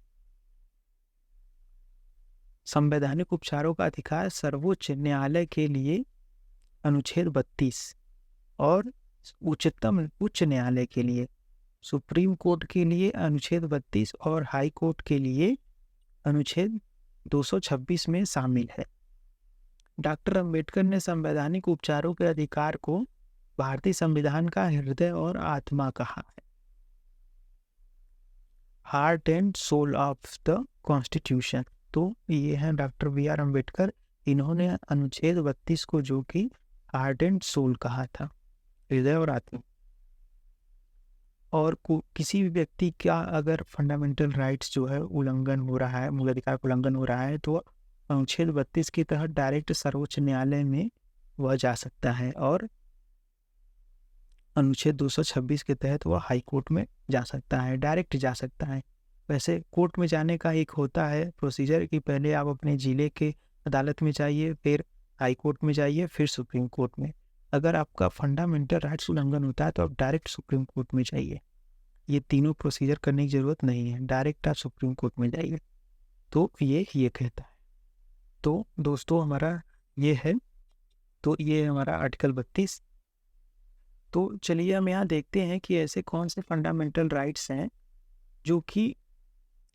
संवैधानिक उपचारों का अधिकार सर्वोच्च न्यायालय के लिए अनुच्छेद 32 और उच्चतम उच्च न्यायालय के लिए, सुप्रीम कोर्ट के लिए अनुच्छेद 32 और हाई कोर्ट के लिए अनुच्छेद 226 में शामिल है। डॉक्टर अंबेडकर ने संवैधानिक उपचारों के अधिकार को भारतीय संविधान का हृदय और आत्मा कहा है, heart and soul of the constitution. तो ये हैं डॉक्टर बी आर अम्बेडकर। इन्होंने अनुच्छेद 32 को जो कि हार्ट एंड सोल कहा था, हृदय और आत्मा। और किसी भी व्यक्ति का अगर फंडामेंटल राइट्स जो है उल्लंघन हो रहा है, मूल अधिकार का उल्लंघन हो रहा है, तो अनुच्छेद 32 के तहत डायरेक्ट सर्वोच्च न्यायालय में वह जा सकता है और अनुच्छेद 226 के तहत वह हाई कोर्ट में जा सकता है, डायरेक्ट जा सकता है। वैसे कोर्ट में जाने का एक होता है प्रोसीजर कि पहले आप अपने ज़िले के अदालत में जाइए, फिर हाई कोर्ट में जाइए, फिर सुप्रीम कोर्ट में। अगर आपका फंडामेंटल राइट्स उल्लंघन होता है तो आप डायरेक्ट सुप्रीम कोर्ट में जाइए। ये तीनों प्रोसीजर करने की ज़रूरत नहीं है, डायरेक्ट आप सुप्रीम कोर्ट में जाइए। तो ये कहता है। तो दोस्तों हमारा ये है, तो ये हमारा आर्टिकल 32। तो चलिए हम यहाँ देखते हैं कि ऐसे कौन से फंडामेंटल राइट्स हैं जो कि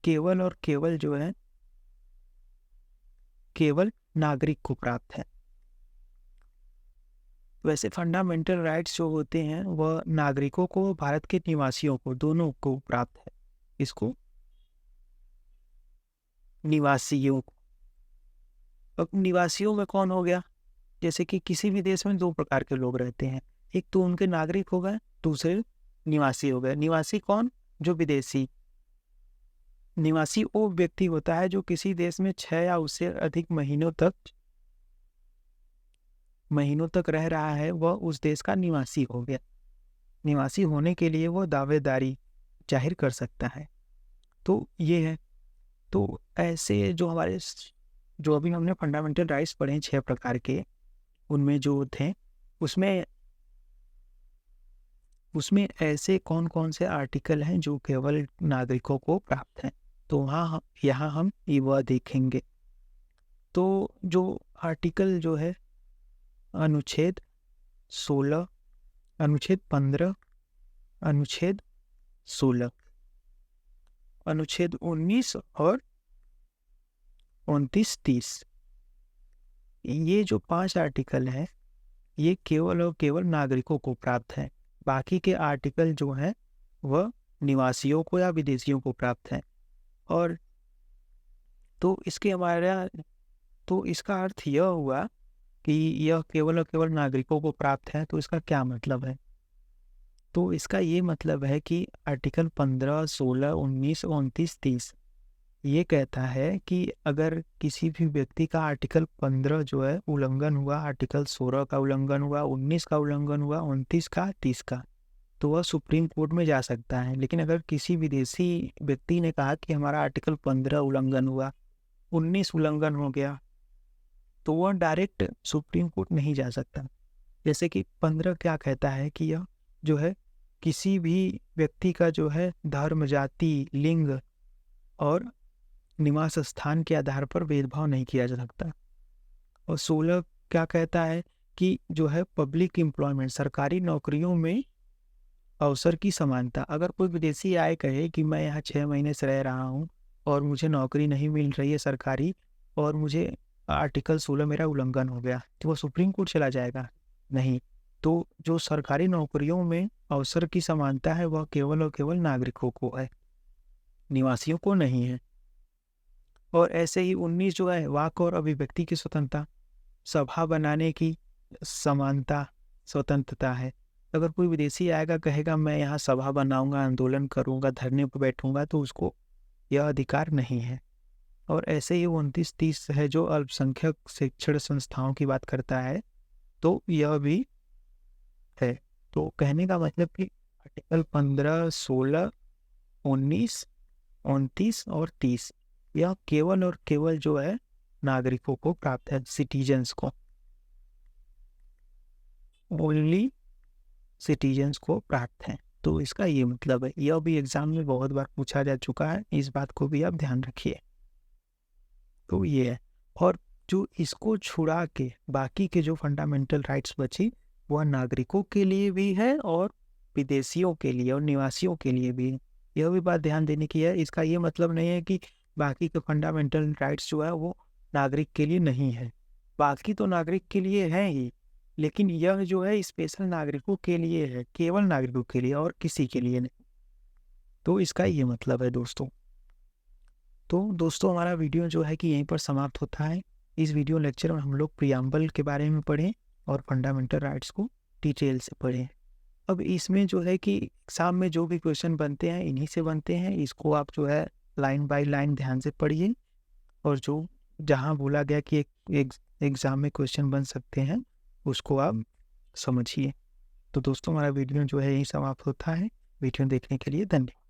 केवल और केवल जो है केवल नागरिक को प्राप्त है। वैसे फंडामेंटल राइट्स जो होते हैं वह नागरिकों को, भारत के निवासियों को, दोनों को प्राप्त है। इसको निवासियों को, अब निवासियों में कौन हो गया? जैसे कि किसी भी देश में दो प्रकार के लोग रहते हैं, एक तो उनके नागरिक हो गए, दूसरे निवासी हो गए। निवासी कौन? जो विदेशी। निवासी वो व्यक्ति होता है जो किसी देश में 6 या उससे अधिक महीनों तक रह रहा है, वह उस देश का निवासी हो गया। निवासी होने के लिए वो दावेदारी जाहिर कर सकता है। तो ये है। तो ऐसे जो अभी हमने फंडामेंटल राइट्स पढ़े हैं 6 प्रकार के, उनमें जो थे उसमें ऐसे कौन कौन से आर्टिकल हैं जो केवल नागरिकों को प्राप्त हैं, तो यहाँ हम ये वह देखेंगे। तो जो आर्टिकल जो है अनुच्छेद 16, अनुच्छेद 15, अनुच्छेद 16, अनुच्छेद 19 और 29, 30, ये जो 5 आर्टिकल हैं ये केवल और केवल नागरिकों को प्राप्त है। बाकी के आर्टिकल जो हैं वह निवासियों को या विदेशियों को प्राप्त हैं। और तो इसका अर्थ यह हुआ कि यह केवल और केवल नागरिकों को प्राप्त है। तो इसका क्या मतलब है? तो इसका ये मतलब है कि आर्टिकल 15, 16, 19, 29, 30 ये कहता है कि अगर किसी भी व्यक्ति का आर्टिकल 15 जो है उल्लंघन हुआ, आर्टिकल 16 का उल्लंघन हुआ, 19 का उल्लंघन हुआ, 29 का, 30 का, तो वह सुप्रीम कोर्ट में जा सकता है। लेकिन अगर किसी विदेशी व्यक्ति ने कहा कि हमारा आर्टिकल 15 उल्लंघन हुआ, 19 उल्लंघन हो गया, तो वह डायरेक्ट सुप्रीम कोर्ट नहीं जा सकता। जैसे कि 15 क्या कहता है कि यह जो है किसी भी व्यक्ति का जो है धर्म, जाति, लिंग और निवास स्थान के आधार पर भेदभाव नहीं किया जा सकता। और 16 क्या कहता है कि जो है पब्लिक एम्प्लॉयमेंट, सरकारी नौकरियों में अवसर की समानता। अगर कोई विदेशी आए कहे कि मैं यहाँ 6 महीने से रह रहा हूँ और मुझे नौकरी नहीं मिल रही है सरकारी, और मुझे आर्टिकल 16 मेरा उल्लंघन हो गया, तो वो सुप्रीम कोर्ट चला जाएगा? नहीं। तो जो सरकारी नौकरियों में अवसर की समानता है वह केवल और केवल नागरिकों को है, निवासियों को नहीं है। और ऐसे ही 19 जो है वाक और अभिव्यक्ति की स्वतंत्रता, सभा बनाने की समानता, स्वतंत्रता है। अगर कोई विदेशी आएगा कहेगा मैं यहाँ सभा बनाऊंगा, आंदोलन करूंगा, धरने पर बैठूंगा, तो उसको यह अधिकार नहीं है। और ऐसे ही 29, 30 है जो अल्पसंख्यक शिक्षण संस्थाओं की बात करता है, तो यह भी है। तो कहने का मतलब कि आर्टिकल 15, 16, 19, 29 और 30 यह केवल और केवल जो है नागरिकों को प्राप्त है, सिटीजन्स को, ओनली सिटीजन्स को प्राप्त है। तो इसका ये मतलब है। यह भी एग्जाम में बहुत बार पूछा जा चुका है, इस बात को भी आप ध्यान रखिए। तो ये है। और जो इसको छुड़ा के बाकी के जो फंडामेंटल राइट्स बची वह नागरिकों के लिए भी है और विदेशियों के लिए और निवासियों के लिए भी है। यह भी बात ध्यान देने की है। इसका ये मतलब नहीं है कि बाकी के फंडामेंटल राइट्स जो है वो नागरिक के लिए नहीं है। बाकी तो नागरिक के लिए है ही, लेकिन यह जो है स्पेशल नागरिकों के लिए है, केवल नागरिकों के लिए और किसी के लिए नहीं। तो इसका ये मतलब है दोस्तों। तो दोस्तों हमारा वीडियो जो है कि यहीं पर समाप्त होता है। इस वीडियो लेक्चर में हम लोग प्रियम्बल के बारे में पढ़ें और फंडामेंटल राइट्स को डिटेल से पढ़ें। अब इसमें जो है कि एग्जाम में जो भी क्वेश्चन बनते हैं इन्हीं से बनते हैं। इसको आप जो है लाइन बाय लाइन ध्यान से पढ़िए, और जो जहाँ बोला गया कि एक एग्जाम में क्वेश्चन बन सकते हैं उसको आप समझिए। तो दोस्तों हमारा वीडियो जो है यहीं समाप्त होता है। वीडियो देखने के लिए धन्यवाद।